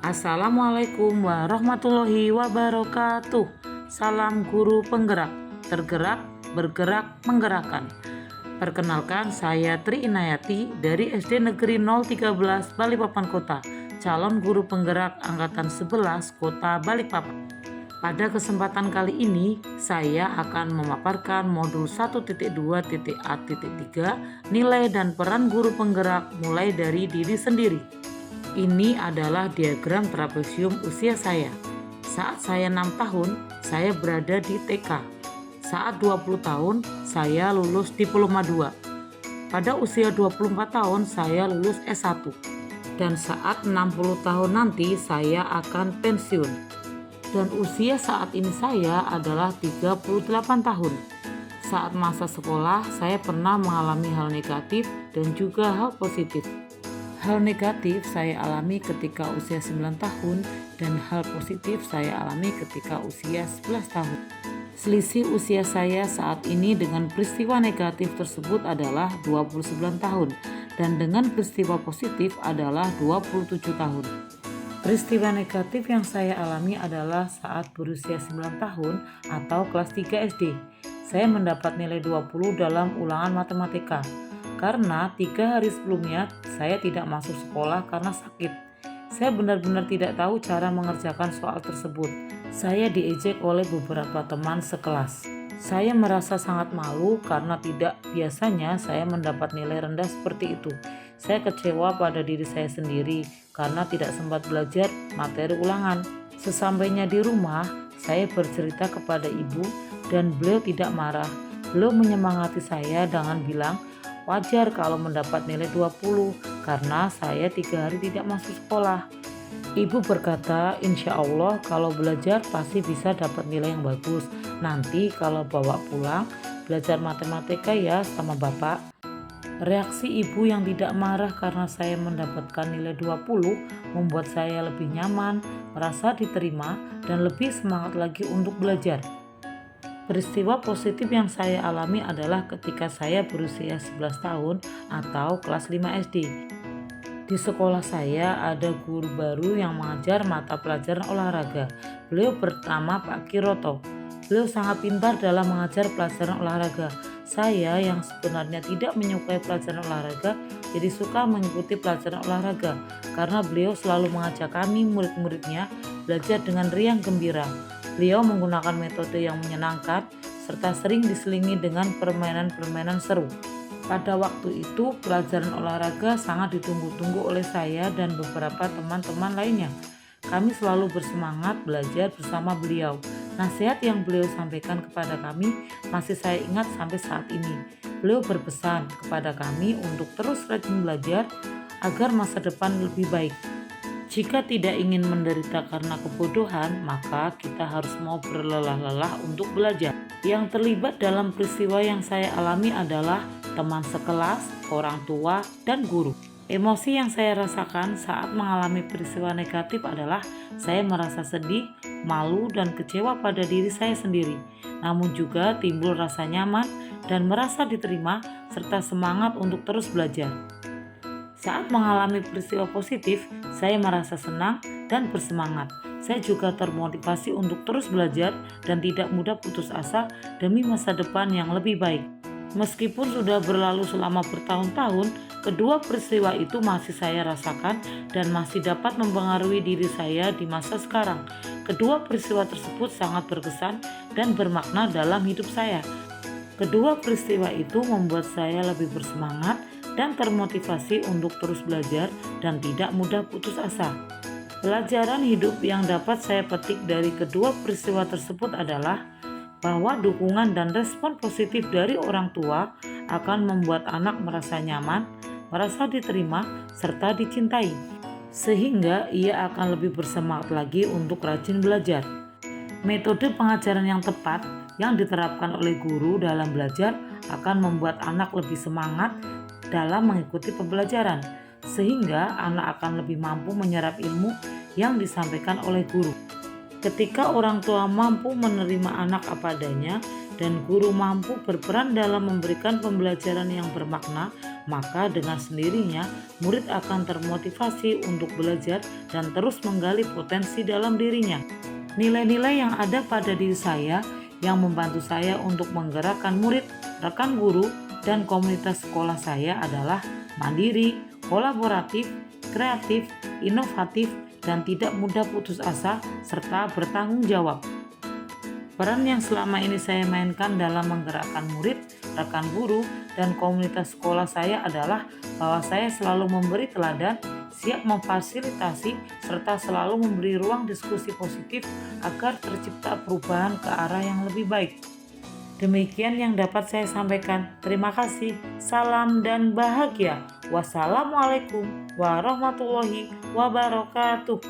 Assalamualaikum warahmatullahi wabarakatuh. Salam guru penggerak, tergerak, bergerak, menggerakkan. Perkenalkan, saya Tri Inayati dari SD Negeri 013 Balikpapan Kota, calon guru penggerak angkatan 11 Kota Balikpapan. Pada kesempatan kali ini, saya akan memaparkan modul 1.2.A.3 nilai dan peran guru penggerak mulai dari diri sendiri. Ini adalah diagram trapesium usia saya. Saat saya 6 tahun, saya berada di TK. Saat 20 tahun, saya lulus diploma 2. Pada usia 24 tahun, saya lulus S1. Dan saat 60 tahun nanti, saya akan pensiun. Dan usia saat ini saya adalah 38 tahun. Saat masa sekolah, saya pernah mengalami hal negatif dan juga hal positif. Hal negatif saya alami ketika usia 9 tahun dan hal positif saya alami ketika usia 11 tahun. Selisih usia saya saat ini dengan peristiwa negatif tersebut adalah 29 tahun dan dengan peristiwa positif adalah 27 tahun. Peristiwa negatif yang saya alami adalah saat berusia 9 tahun atau kelas 3 SD. Saya mendapat nilai 20 dalam ulangan matematika. Karena 3 hari sebelumnya saya tidak masuk sekolah karena sakit. Saya benar-benar tidak tahu cara mengerjakan soal tersebut. Saya diejek oleh beberapa teman sekelas. Saya merasa sangat malu karena tidak biasanya saya mendapat nilai rendah seperti itu. Saya kecewa pada diri saya sendiri karena tidak sempat belajar materi ulangan. Sesampainya di rumah, saya bercerita kepada ibu dan beliau tidak marah. Beliau menyemangati saya dengan bilang, wajar kalau mendapat nilai 20 karena saya 3 hari tidak masuk sekolah. Ibu berkata, insya Allah kalau belajar pasti bisa dapat nilai yang bagus. Nanti kalau bawa pulang, belajar matematika ya sama bapak. Reaksi ibu yang tidak marah karena saya mendapatkan nilai 20 membuat saya lebih nyaman, merasa diterima, dan lebih semangat lagi untuk belajar. Peristiwa positif yang saya alami adalah ketika saya berusia 11 tahun atau kelas 5 SD. Di sekolah saya ada guru baru yang mengajar mata pelajaran olahraga. Beliau bernama Pak Kiroto. Beliau sangat pintar dalam mengajar pelajaran olahraga. Saya yang sebenarnya tidak menyukai pelajaran olahraga, jadi suka mengikuti pelajaran olahraga karena beliau selalu mengajak kami murid-muridnya belajar dengan riang gembira. Beliau menggunakan metode yang menyenangkan serta sering diselingi dengan permainan-permainan seru. Pada waktu itu, pelajaran olahraga sangat ditunggu-tunggu oleh saya dan beberapa teman-teman lainnya. Kami selalu bersemangat belajar bersama beliau. Nasihat yang beliau sampaikan kepada kami masih saya ingat sampai saat ini. Beliau berpesan kepada kami untuk terus rajin belajar agar masa depan lebih baik. Jika tidak ingin menderita karena kebodohan, maka kita harus mau berlelah-lelah untuk belajar. Yang terlibat dalam peristiwa yang saya alami adalah teman sekelas, orang tua, dan guru. Emosi yang saya rasakan saat mengalami peristiwa negatif adalah saya merasa sedih, malu, dan kecewa pada diri saya sendiri. Namun juga timbul rasa nyaman dan merasa diterima serta semangat untuk terus belajar. Saat mengalami peristiwa positif, saya merasa senang dan bersemangat. Saya juga termotivasi untuk terus belajar dan tidak mudah putus asa demi masa depan yang lebih baik. Meskipun sudah berlalu selama bertahun-tahun, kedua peristiwa itu masih saya rasakan dan masih dapat mempengaruhi diri saya di masa sekarang. Kedua peristiwa tersebut sangat berkesan dan bermakna dalam hidup saya. Kedua peristiwa itu membuat saya lebih bersemangat dan termotivasi untuk terus belajar dan tidak mudah putus asa. Pelajaran hidup yang dapat saya petik dari kedua peristiwa tersebut adalah bahwa dukungan dan respon positif dari orang tua akan membuat anak merasa nyaman, merasa diterima, serta dicintai, sehingga ia akan lebih bersemangat lagi untuk rajin belajar. Metode pengajaran yang tepat yang diterapkan oleh guru dalam belajar akan membuat anak lebih semangat dalam mengikuti pembelajaran, sehingga anak akan lebih mampu menyerap ilmu yang disampaikan oleh guru. Ketika orang tua mampu menerima anak apa adanya dan guru mampu berperan dalam memberikan pembelajaran yang bermakna, maka dengan sendirinya murid akan termotivasi untuk belajar dan terus menggali potensi dalam dirinya. Nilai-nilai yang ada pada diri saya yang membantu saya untuk menggerakkan murid, rekan guru, dan komunitas sekolah saya adalah mandiri, kolaboratif, kreatif, inovatif, dan tidak mudah putus asa, serta bertanggung jawab. Peran yang selama ini saya mainkan dalam menggerakkan murid, rekan guru, dan komunitas sekolah saya adalah bahwa saya selalu memberi teladan, siap memfasilitasi, serta selalu memberi ruang diskusi positif agar tercipta perubahan ke arah yang lebih baik. Demikian yang dapat saya sampaikan. Terima kasih. Salam dan bahagia. Wassalamualaikum warahmatullahi wabarakatuh.